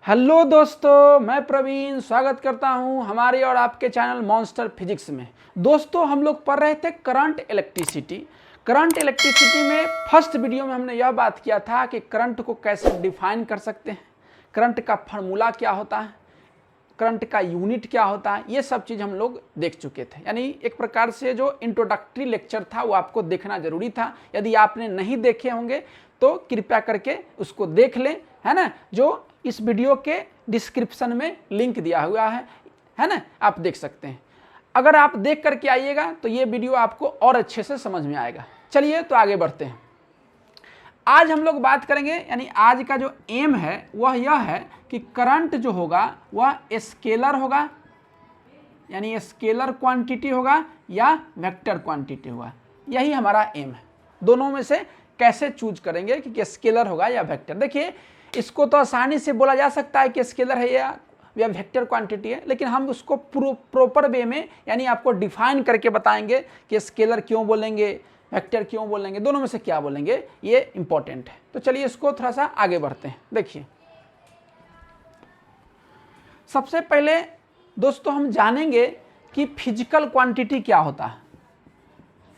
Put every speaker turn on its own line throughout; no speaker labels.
Hello दोस्तों, मैं प्रवीण स्वागत करता हूं हमारे और आपके चैनल मॉन्स्टर फिजिक्स में। दोस्तों, हम लोग पढ़ रहे थे करंट इलेक्ट्रिसिटी में फर्स्ट वीडियो में हमने यह बात किया था कि करंट को कैसे डिफाइन कर सकते हैं, करंट का फार्मूला क्या होता है, करंट का यूनिट क्या होता है, ये सब चीज़ हम लोग देख चुके थे। यानी एक प्रकार से जो इंट्रोडक्टरी लेक्चर था वो आपको देखना जरूरी था। यदि आपने नहीं देखे होंगे तो कृपया करके उसको देख लें, है ना, जो इस वीडियो के डिस्क्रिप्शन में लिंक दिया हुआ है ना, आप देख सकते हैं। अगर आप देख करके आइएगा तो ये वीडियो आपको और अच्छे से समझ में आएगा। चलिए तो आगे बढ़ते हैं। आज हम लोग बात करेंगे, यानी आज का जो एम है वह यह है कि करंट जो होगा वह स्केलर होगा, यानी स्केलर क्वांटिटी होगा या वेक्टर क्वांटिटी होगा। यही हमारा एम है। दोनों में से कैसे चूज करेंगे कि स्केलर होगा या वेक्टर। देखिए, इसको तो आसानी से बोला जा सकता है कि स्केलर है या वेक्टर क्वांटिटी है, लेकिन हम उसको प्रॉपर वे में यानी आपको डिफाइन करके बताएंगे कि स्केलर क्यों बोलेंगे, वेक्टर क्यों बोलेंगे, दोनों में से क्या बोलेंगे, ये इंपॉर्टेंट है। तो चलिए इसको थोड़ा सा आगे बढ़ते हैं। देखिए, सबसे पहले दोस्तों हम जानेंगे कि फिजिकल क्वांटिटी क्या होता है।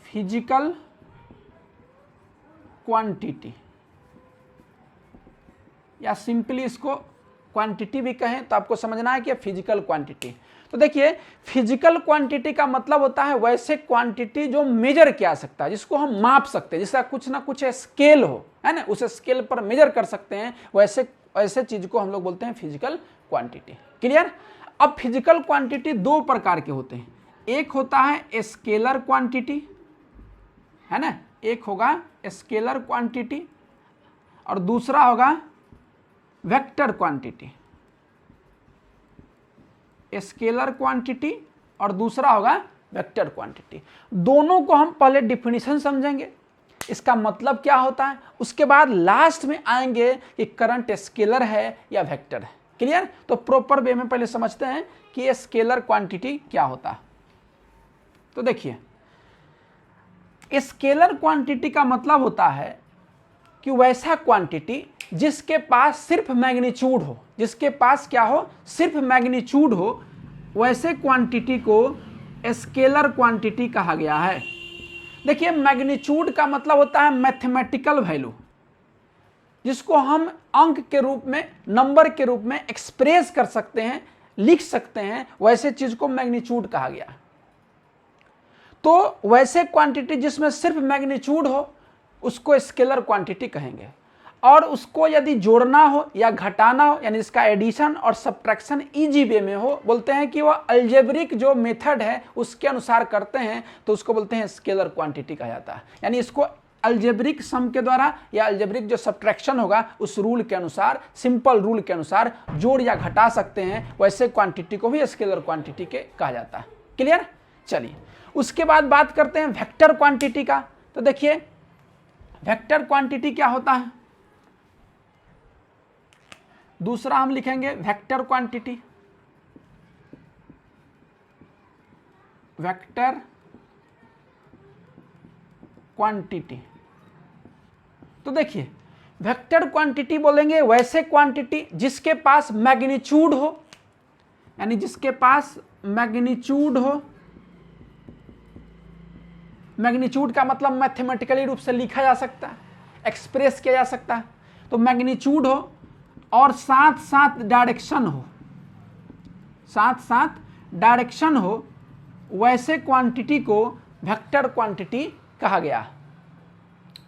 फिजिकल क्वांटिटी या सिंपली इसको क्वांटिटी भी कहें तो आपको समझना है कि फिजिकल क्वांटिटी। तो देखिए, फिजिकल क्वांटिटी का मतलब होता है वैसे क्वांटिटी जो मेजर किया जा सकता है, जिसको हम माप सकते हैं, जिसका कुछ ना कुछ स्केल हो, है ना, उस स्केल पर मेजर कर सकते हैं, वैसे चीज को हम लोग बोलते हैं फिजिकल क्वांटिटी। क्लियर। अब फिजिकल क्वांटिटी दो प्रकार के होते हैं। एक होता है स्केलर क्वांटिटी, है ना, एक होगा स्केलर क्वांटिटी और दूसरा होगा वेक्टर क्वांटिटी। स्केलर क्वांटिटी और दूसरा होगा वेक्टर क्वांटिटी। दोनों को हम पहले डिफिनीशन समझेंगे, इसका मतलब क्या होता है, उसके बाद लास्ट में आएंगे कि करंट स्केलर है या वेक्टर है। क्लियर। तो प्रॉपर वे में पहले समझते हैं कि ये स्केलर क्वांटिटी क्या होता है। तो देखिए, स्केलर क्वांटिटी का मतलब होता है कि वैसा क्वांटिटी जिसके पास सिर्फ मैग्नीट्यूड हो, जिसके पास क्या हो, सिर्फ मैग्नीट्यूड हो, वैसे क्वांटिटी को स्केलर क्वांटिटी कहा गया है। देखिए, मैग्नीट्यूड का मतलब होता है मैथमेटिकल वैल्यू, जिसको हम अंक के रूप में, नंबर के रूप में एक्सप्रेस कर सकते हैं, लिख सकते हैं, वैसे चीज को मैग्नीट्यूड कहा गया है। तो वैसे क्वांटिटी जिसमें सिर्फ मैग्नीट्यूड हो उसको स्केलर क्वांटिटी कहेंगे, और उसको यदि जोड़ना हो या घटाना हो, यानी इसका एडिशन और सब्ट्रैक्शन इजी वे में हो, बोलते हैं कि वह अलजेब्रिक जो मेथड है उसके अनुसार करते हैं, तो उसको बोलते हैं स्केलर क्वांटिटी कहा जाता है। यानी इसको अलजेब्रिक सम के द्वारा या अलजेब्रिक जो सब्ट्रैक्शन होगा उस रूल के अनुसार, सिंपल रूल के अनुसार जोड़ या घटा सकते हैं, वैसे क्वांटिटी को भी स्केलर क्वांटिटी के कहा जाता है। क्लियर। चलिए, उसके बाद बात करते हैं वेक्टर क्वांटिटी का। तो देखिए, वेक्टर क्वांटिटी क्या होता है, दूसरा हम लिखेंगे वेक्टर क्वांटिटी। Vector quantity. तो देखिए, वेक्टर क्वांटिटी बोलेंगे वैसे क्वांटिटी जिसके पास मैग्नीट्यूड हो, यानी जिसके पास मैग्नीट्यूड हो। मैग्नीट्यूड का मतलब मैथमेटिकली रूप से लिखा जा सकता है, एक्सप्रेस किया जा सकता है। तो मैग्नीट्यूड हो और साथ साथ डायरेक्शन हो, साथ साथ डायरेक्शन हो, वैसे क्वांटिटी को वेक्टर क्वांटिटी कहा गया।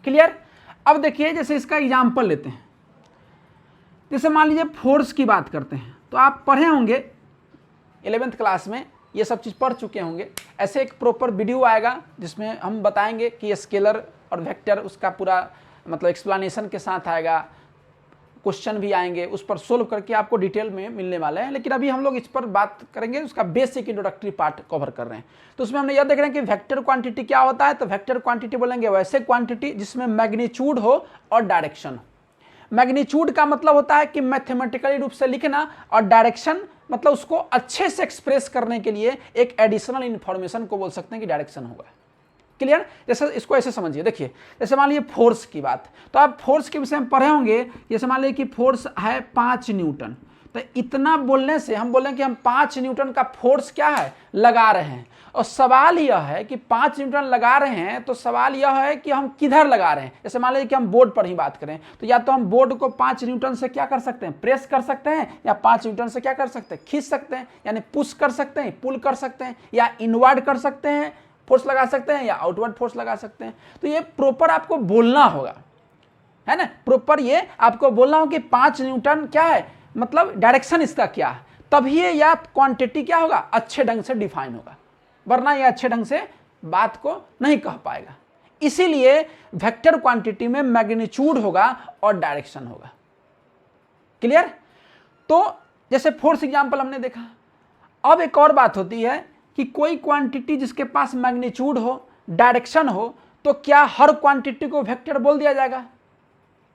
क्लियर। अब देखिए, जैसे इसका एग्जांपल लेते हैं। जैसे मान लीजिए फोर्स की बात करते हैं, तो आप पढ़े होंगे 11th क्लास में, ये सब चीज़ पढ़ चुके होंगे। ऐसे एक प्रॉपर वीडियो आएगा जिसमें हम बताएंगे कि स्केलर और वेक्टर, उसका पूरा मतलब एक्सप्लेनेशन के साथ आएगा, क्वेश्चन भी आएंगे, उस पर सोल्व करके आपको डिटेल में मिलने वाले हैं। लेकिन अभी हम लोग इस पर बात करेंगे, उसका बेसिक इंट्रोडक्टरी पार्ट कवर कर रहे हैं। तो उसमें हमने यह देख रहे हैं कि वेक्टर क्वांटिटी क्या होता है। तो वेक्टर क्वांटिटी बोलेंगे वैसे क्वांटिटी जिसमें मैग्नीट्यूड हो और डायरेक्शन हो। मैग्नीट्यूड का मतलब होता है कि मैथमेटिकली रूप से लिखना, और डायरेक्शन मतलब उसको अच्छे से एक्सप्रेस करने के लिए एक एडिशनल इंफॉर्मेशन को बोल सकते हैं कि डायरेक्शन होगा। क्लियर। जैसे इसको ऐसे समझिए, देखिए जैसे मान लीजिए फोर्स की बात, तो आप फोर्स के विषय में पढ़े होंगे। जैसे मान लीजिए कि फोर्स है 5 न्यूटन, तो इतना बोलने से हम बोलें कि हम 5 न्यूटन का फोर्स क्या है लगा रहे हैं, और सवाल यह है कि 5 न्यूटन लगा रहे हैं तो सवाल यह है कि हम किधर लगा रहे हैं। जैसे मान लीजिए कि हम बोर्ड पर ही बात करें तो या तो हम बोर्ड को 5 न्यूटन से क्या कर सकते हैं, प्रेस कर सकते हैं, या 5 न्यूटन से क्या कर सकते हैं, खींच सकते हैं, यानी पुश कर सकते हैं, पुल कर सकते हैं, या इनवर्ड कर सकते हैं, फोर्स लगा सकते हैं, या आउटवर्ड फोर्स लगा सकते हैं। तो ये प्रॉपर आपको बोलना होगा, है ना, प्रॉपर ये आपको बोलना होगा कि 5 न्यूटन क्या है, मतलब डायरेक्शन इसका क्या है, तभी यह क्वांटिटी क्या होगा, अच्छे ढंग से डिफाइन होगा, वरना यह अच्छे ढंग से बात को नहीं कह पाएगा। इसीलिए वेक्टर क्वांटिटी में मैग्नीट्यूड होगा और डायरेक्शन होगा। क्लियर? तो जैसे फोर्स एग्जांपल हमने देखा। अब एक और बात होती है कि कोई क्वांटिटी जिसके पास मैग्नीट्यूड हो, डायरेक्शन हो, तो क्या हर क्वांटिटी को वेक्टर बोल दिया जाएगा?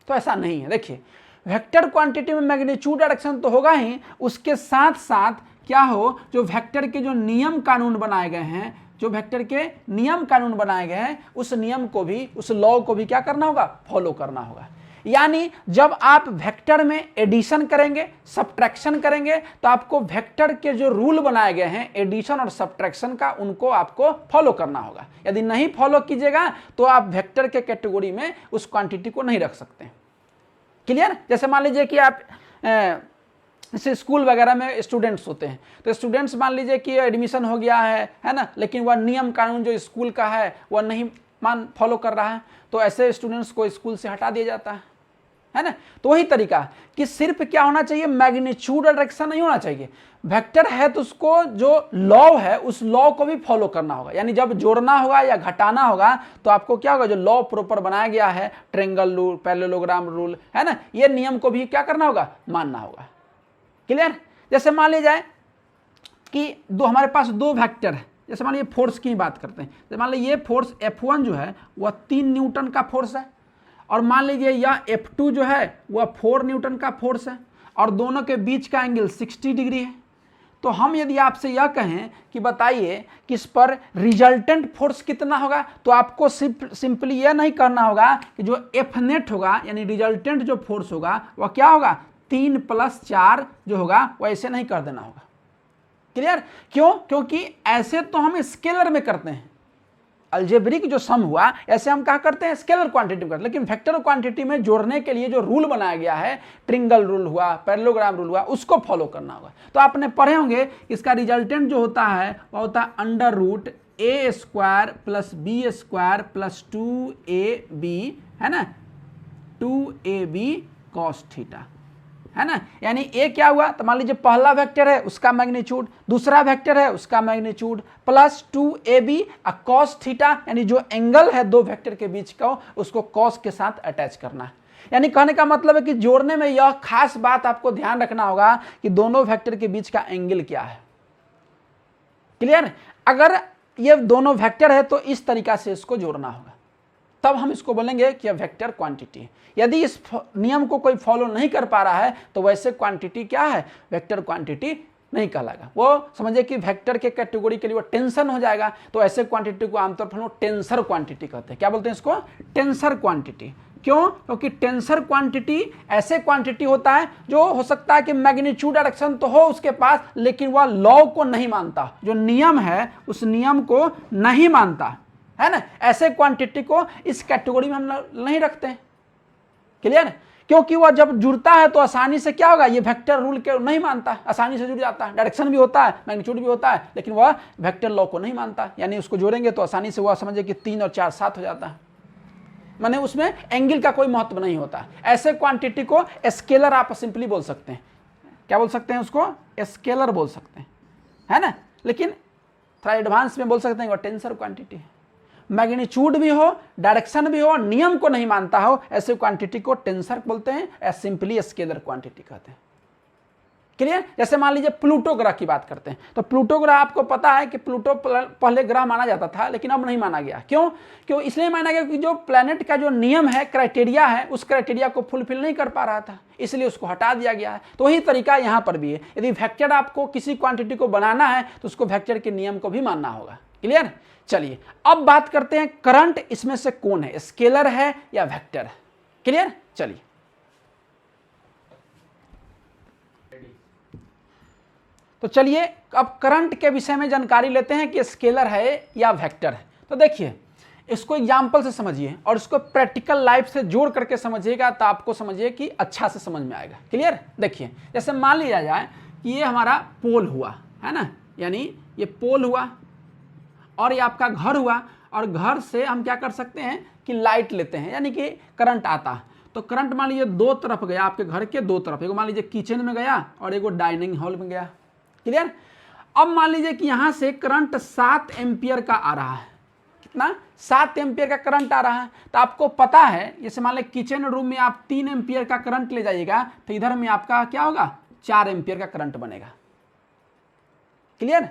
तो ऐसा नहीं है। देखिए, वेक्टर क्वांटिटी में मैग्नीट्यूड डायरेक्शन तो होगा ही, उसके साथ साथ क्या हो, जो वेक्टर के जो नियम कानून बनाए गए हैं, जो वेक्टर के नियम कानून बनाए गए हैं, उस नियम को भी, उस लॉ को भी क्या करना होगा, फॉलो करना होगा। यानी जब आप वेक्टर में एडिशन करेंगे, सब्ट्रैक्शन करेंगे, तो आपको वेक्टर के जो रूल बनाए गए हैं एडिशन और सब्ट्रैक्शन का, उनको आपको फॉलो करना होगा। यदि नहीं फॉलो कीजिएगा तो आप वेक्टर के कैटेगरी में उस क्वांटिटी को नहीं रख सकते। क्लियर? जैसे मान लीजिए कि आप जैसे स्कूल वगैरह में स्टूडेंट्स होते हैं, तो स्टूडेंट्स मान लीजिए कि एडमिशन हो गया है ना, लेकिन वह नियम कानून जो स्कूल का है वह नहीं फॉलो कर रहा है, तो ऐसे स्टूडेंट्स को स्कूल से हटा दिया जाता है ना। तो वही तरीका कि सिर्फ क्या होना चाहिए, मैग्नीट्यूड और डायरेक्शन नहीं होना चाहिए। वेक्टर है तो उसको जो लॉ है उस लॉ को भी फॉलो करना होगा। यानी जब जोड़ना होगा या घटाना होगा तो आपको क्या होगा, जो लॉ प्रॉपर बनाया गया है, ट्रायंगल रूल, पैरेललोग्राम रूल, है ना, ये नियम को भी क्या करना होगा, मानना होगा। क्लियर? जैसे मान लीजिए जाए कि हमारे पास 2 वेक्टर है। जैसे मान लीजिए फोर्स की बात करते हैं, तो मान लीजिए ये फोर्स F1 जो है वह 3 न्यूटन का फोर्स है, और मान लीजिए यह F2 जो है वह 4 न्यूटन का फोर्स है, और दोनों के बीच का एंगल 60 डिग्री है। तो हम यदि आपसे यह कहें कि बताइए कि इस पर रिजल्टेंट फोर्स कितना होगा, तो आपको सिंपली यह नहीं करना होगा कि जो F नेट होगा, यानी रिजल्टेंट जो फोर्स होगा वह क्या होगा, 3 + 4 जो होगा वह ऐसे नहीं कर देना होगा। क्लियर? क्यों? क्योंकि ऐसे तो हम स्केलर में करते हैं, अलजेब्रिक जो सम हुआ ऐसे हम क्या करते हैं, स्केलर क्वांटिटी में करते हैं। लेकिन वेक्टर क्वांटिटी में जोड़ने के लिए जो रूल बनाया गया है, ट्रायंगल रूल हुआ, पैरेललोग्राम रूल हुआ, उसको फॉलो करना होगा। तो आपने पढ़े होंगे, इसका रिजल्टेंट जो होता है वह होता है √a² + b² + 2ab, है ना, 2ab cos थीटा, है ना। यानी ए क्या हुआ, तो मान लीजिए पहला वेक्टर है उसका मैग्नीट्यूड, दूसरा वेक्टर है उसका magnitude, plus 2ab cos theta, यानी जो एंगल है 2 वेक्टर के बीच का उसको cos के साथ अटैच करना है। यानी कहने का मतलब है कि जोड़ने में यह खास बात आपको ध्यान रखना होगा कि दोनों वेक्टर के बीच का एंगल क्या है। क्लियर? अगर ये दोनों वेक्टर है तो इस तरीका से इसको जोड़ना होगा, तब हम इसको बोलेंगे कि यह वेक्टर क्वांटिटी है। यदि इस नियम को कोई फॉलो नहीं कर पा रहा है तो वैसे क्वांटिटी क्या है, वेक्टर क्वांटिटी नहीं कहलाएगा। वो समझिए कि वेक्टर के कैटेगरी के लिए वो टेंशन हो जाएगा, तो ऐसे क्वांटिटी को आमतौर पर हम टेंसर क्वांटिटी कहते हैं। क्या बोलते हैं इसको? Tensor quantity. क्यों? क्योंकि टेंसर क्वांटिटी ऐसे क्वांटिटी होता है जो हो सकता है कि मैग्नीट्यूड डायरेक्शन तो हो उसके पास, लेकिन वह लॉ को नहीं मानता, जो नियम है उस नियम को नहीं मानता, है ना। ऐसे क्वांटिटी को इस कैटेगरी में हम नहीं रखते हैं। क्लियर? क्योंकि वह जब जुड़ता है तो आसानी से क्या होगा, ये वेक्टर रूल के नहीं मानता, आसानी से जुड़ जाता है, डायरेक्शन भी होता है, मैग्नीट्यूड भी होता है, लेकिन वह वेक्टर लॉ को नहीं मानता। यानी उसको जोड़ेंगे तो आसानी से वह समझे कि 3 और 4 7 हो जाता है, माने उसमें एंगल का कोई महत्व नहीं होता। ऐसे क्वांटिटी को स्केलर आप सिंपली बोल सकते हैं। क्या बोल सकते हैं उसको? स्केलर बोल सकते हैं, है ना। लेकिन थोड़ा एडवांस में बोल सकते हैं वह टेंसर क्वांटिटी है। मैग्नीट्यूड भी हो, डायरेक्शन भी हो, नियम को नहीं मानता हो, ऐसे क्वांटिटी को टेंसर बोलते हैं या सिंपली स्केलर क्वांटिटी कहते हैं। क्लियर? जैसे मान लीजिए प्लूटो ग्रह की बात करते हैं, तो प्लूटो ग्रह आपको पता है कि प्लूटो पहले ग्रह माना जाता था, लेकिन अब नहीं माना गया। क्यों इसलिए माना गया कि जो प्लैनेट का जो नियम है, क्राइटेरिया है, उस क्राइटेरिया को फुलफिल नहीं कर पा रहा था, इसलिए उसको हटा दिया गया है। तो वही तरीका यहाँ पर भी है। यदि वेक्टर आपको किसी क्वांटिटी को बनाना है तो उसको वेक्टर के नियम को भी मानना होगा। क्लियर? चलिए अब बात करते हैं करंट इसमें से कौन है, स्केलर है या वेक्टर है। क्लियर? चलिए तो चलिए अब करंट के विषय में जानकारी लेते हैं कि स्केलर है या वेक्टर है। तो देखिए इसको एग्जाम्पल से समझिए और इसको प्रैक्टिकल लाइफ से जोड़ करके समझिएगा तो आपको समझिए कि अच्छा से समझ में आएगा। क्लियर? देखिए जैसे मान लिया जाए कि ये हमारा पोल हुआ है ना, यानी ये पोल हुआ और ये आपका घर हुआ, और घर से हम क्या कर सकते हैं कि लाइट लेते हैं, यानी कि करंट आता है। तो करंट मान लीजिए दो तरफ गया, आपके घर के दो तरफ, एगो मान लीजिए किचन में गया और एगो डाइनिंग हॉल में गया। क्लियर? अब मान लीजिए कि यहाँ से करंट 7 एम्पियर का आ रहा है। कितना? 7 एम्पियर का करंट आ रहा है। तो आपको पता है जैसे मान लीजिए किचन रूम में आप 3 एम्पियर का करंट ले जाइएगा तो इधर में आपका क्या होगा, 4 एम्पियर का करंट बनेगा। क्लियर?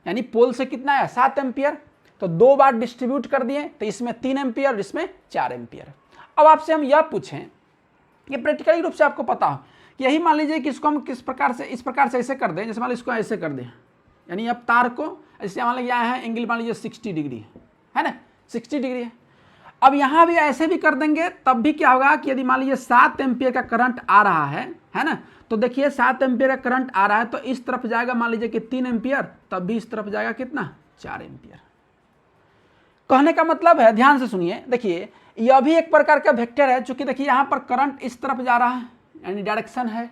यानी पोल से कितना है, 7 एम्पियर, तो 2 बार डिस्ट्रीब्यूट कर दिए तो इसमें 3 एम्पियर, इसमें 4 एम्पियर। अब आपसे हम यह पूछें, ये प्रैक्टिकली रूप से आपको पता हो कि यही मान लीजिए कि इसको हम किस प्रकार से, इस प्रकार से ऐसे कर दें, जैसे मान लीजिए इसको ऐसे कर दें, यानी अब तार को ऐसे मान लीजिए है एंगल मान लीजिए 60 डिग्री है ना, 60 डिग्री है। अब यहाँ भी ऐसे भी कर देंगे तब भी क्या होगा कि यदि मान लीजिए 7 एम्पियर का करंट आ रहा है ना, तो देखिए 7 एम्पियर का करंट आ रहा है तो इस तरफ जाएगा मान लीजिए कि 3 एम्पियर, तब भी इस तरफ जाएगा कितना, 4 एम्पियर। कहने का मतलब है, ध्यान से सुनिए, देखिए यह भी एक प्रकार का वेक्टर है, चूंकि देखिए यहाँ पर करंट इस तरफ जा रहा है यानी डायरेक्शन है,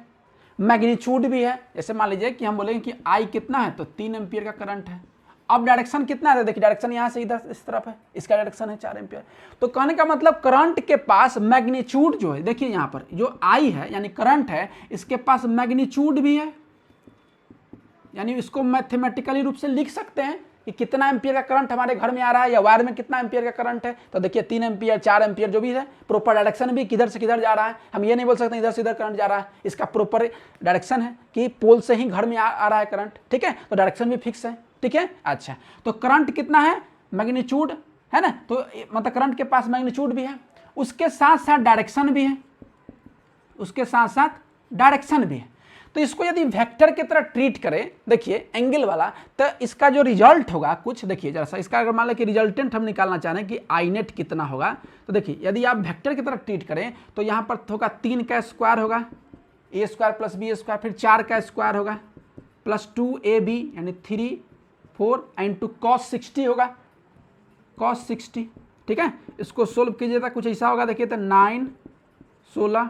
मैग्नीट्यूड भी है। जैसे मान लीजिए कि हम बोलेंगे कि आई कितना है, तो 3 एम्पियर का करंट है। अब डायरेक्शन कितना है, देखिए डायरेक्शन यहाँ से इधर इस तरफ है, इसका डायरेक्शन है 4 एम्पियर। तो कहने का मतलब करंट के पास मैग्नीट्यूड जो है, देखिए यहाँ पर जो आई है यानी करंट है, इसके पास मैग्नीट्यूड भी है, यानी इसको मैथमेटिकली रूप से लिख सकते हैं कि कितना एम्पियर का करंट हमारे घर में आ रहा है या वायर में कितना एम्पियर का करंट है। तो देखिए 3 एम्पियर 4 एम्पियर जो भी है, प्रॉपर डायरेक्शन भी किधर से किधर जा रहा है, हम ये नहीं बोल सकते इधर से इधर करंट जा रहा है, इसका प्रॉपर डायरेक्शन है कि पोल से ही घर में आ रहा है करंट। ठीक है, तो डायरेक्शन भी फिक्स है। ठीक है, अच्छा, तो करंट कितना है, मैग्नीट्यूड है ना, तो मतलब करंट के पास मैग्नीट्यूड भी है, उसके साथ साथ डायरेक्शन भी है, उसके साथ साथ डायरेक्शन भी है। तो इसको यदि वेक्टर की तरह ट्रीट करें, देखिए एंगल वाला, तो इसका जो रिजल्ट होगा कुछ, देखिए जरा सा इसका अगर मान लें कि रिजल्टेंट हम निकालना चाह रहे हैं कि आई नेट कितना होगा, तो देखिए यदि आप वेक्टर की तरह ट्रीट करें तो यहाँ पर होगा 3 का स्क्वायर होगा, ए स्क्वायर प्लस बी स्क्वायर, फिर 4 का स्क्वायर होगा प्लस 2ab यानी 3 4 इंटू कॉस 60 होगा, कॉस 60। ठीक है, इसको सोल्व कीजिए तो कुछ ऐसा होगा, देखिए तो 9 16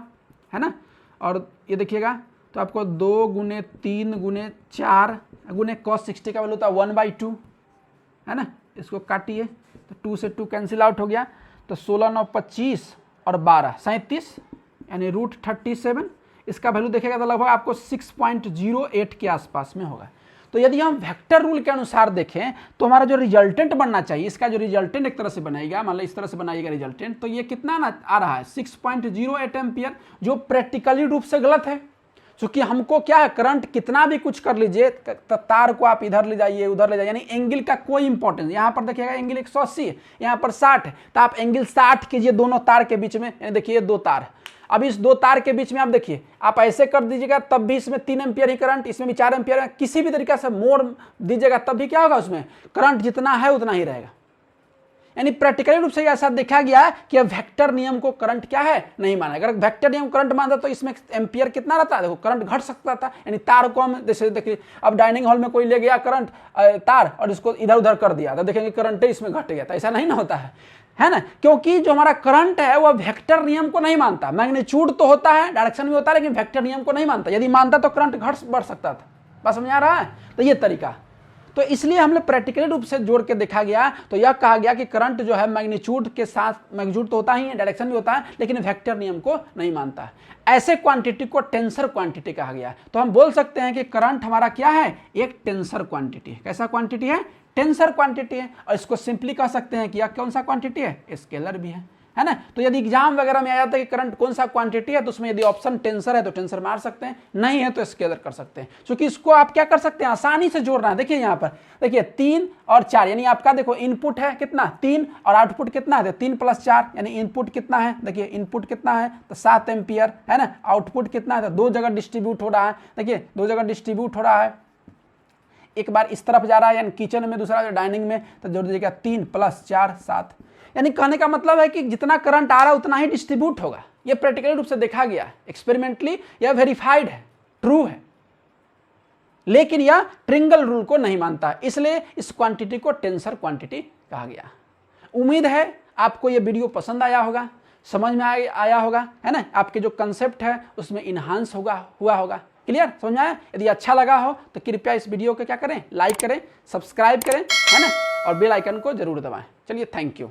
है ना, और ये देखिएगा तो आपको 2 गुने 3 गुने 4 गुने कॉस 60 का वैल्यू था 1/2 है ना, इसको काटिए तो 2 से 2 कैंसिल आउट हो गया, तो 16 9 25 और 12 37 यानी √37, इसका वैल्यू देखेगा तो लगभग आपको 6.08 के आसपास में होगा। तो यदि हम वेक्टर रूल के अनुसार देखें तो हमारा जो रिजल्टेंट बनना चाहिए, इसका जो रिजल्टेंट एक तरह से बनाएगा, मान लो इस तरह से बनाएगा रिजल्टेंट, तो ये कितना ना आ रहा है 6.08 एम्पियर, जो प्रैक्टिकली रूप से गलत है। क्योंकि हमको क्या है, करंट कितना भी कुछ कर लीजिए, तार को आप इधर ले जाइए उधर ले जाइए, यानी एंगल का कोई इंपॉर्टेंस, यहाँ पर देखिएगा एंगल 180 है, यहाँ पर 60 है, तो आप एंगल 60 कीजिए दोनों तार के बीच में। देखिए 2 तार है, अब इस 2 तार के बीच में आप देखिए आप ऐसे कर दीजिएगा तब भी इसमें 3 एम्पियर ही करंट, इसमें भी 4 एम्पियर है, किसी भी तरीके से मोड़ दीजिएगा तब भी क्या होगा, उसमें करंट जितना है उतना ही रहेगा। यानी प्रैक्टिकली रूप से ऐसा देखा गया है कि वेक्टर नियम को करंट क्या है, नहीं माना। अगर वेक्टर नियम करंट मानता तो इसमें एम्पियर कितना रहता है, देखो करंट घट सकता था, यानी तार को हम जैसे देखिए अब डाइनिंग हॉल में कोई ले गया करंट तार और इसको इधर उधर कर दिया तो देखेंगे करंट इसमें घट गया था, ऐसा नहीं ना होता है ना, क्योंकि जो हमारा करंट है वह वेक्टर नियम को नहीं मानता। मैग्नीट्यूड तो होता है, डायरेक्शन भी होता है, लेकिन वेक्टर नियम को नहीं मानता। यदि मानता तो करंट घट बढ़ सकता था। बस समझ आ रहा है, तो ये तरीका, तो इसलिए हमने प्रैक्टिकली रूप से जोड़ के देखा गया, तो यह कहा गया कि करंट जो है मैग्नीट्यूड के साथ, मैग्नीट्यूड तो होता ही है, डायरेक्शन भी होता है, लेकिन वेक्टर नियम को नहीं मानता है। ऐसे क्वांटिटी को टेंसर क्वांटिटी कहा गया। तो हम बोल सकते हैं कि करंट हमारा क्या है, एक टेंसर क्वांटिटी है। कैसा क्वांटिटी है, टेंसर क्वांटिटी है। और इसको सिंपली कह सकते हैं कि यह कौन सा क्वांटिटी है, स्केलर भी है ना। तो यदि एग्जाम वगैरह में आ जाता है कि करंट कौन सा क्वांटिटी है, तो उसमें यदि ऑप्शन टेंसर है तो टेंसर मार सकते हैं, नहीं है तो स्केलर कर सकते हैं। क्योंकि इसको आप क्या कर सकते हैं, आसानी से जोड़ना है। देखिए यहाँ पर देखिए 3 और 4, यानी आपका देखो इनपुट है कितना 3 और आउटपुट कितना है 3 + 4, यानी इनपुट कितना है, देखिए इनपुट कितना है तो 7 एम्पियर है ना, आउटपुट कितना है तो 2 जगह डिस्ट्रीब्यूट हो रहा है, देखिए 2 जगह डिस्ट्रीब्यूट हो रहा है, एक बार इस तरफ जा रहा है यानी किचन में, दूसरा डाइनिंग में, तो जोड़ दीजिएगा 3 + 4 7। यानी कहने का मतलब है कि जितना करंट आ रहा है उतना ही डिस्ट्रीब्यूट होगा। यह प्रैक्टिकली रूप से देखा गया है, एक्सपेरिमेंटली यह वेरीफाइड है, ट्रू है। लेकिन यह ट्रिंगल रूल को नहीं मानता, इसलिए इस क्वांटिटी को टेंसर क्वांटिटी कहा गया। उम्मीद है आपको यह वीडियो पसंद आया होगा, समझ में आया होगा, है ना, आपके जो कंसेप्ट है उसमें इन्हांस हुआ होगा। क्लियर, समझ में आया? यदि अच्छा लगा हो तो कृपया इस वीडियो को क्या करें, लाइक करें, सब्सक्राइब करें, है ना, और बेल आइकन को जरूर दबाएं। चलिए, थैंक यू।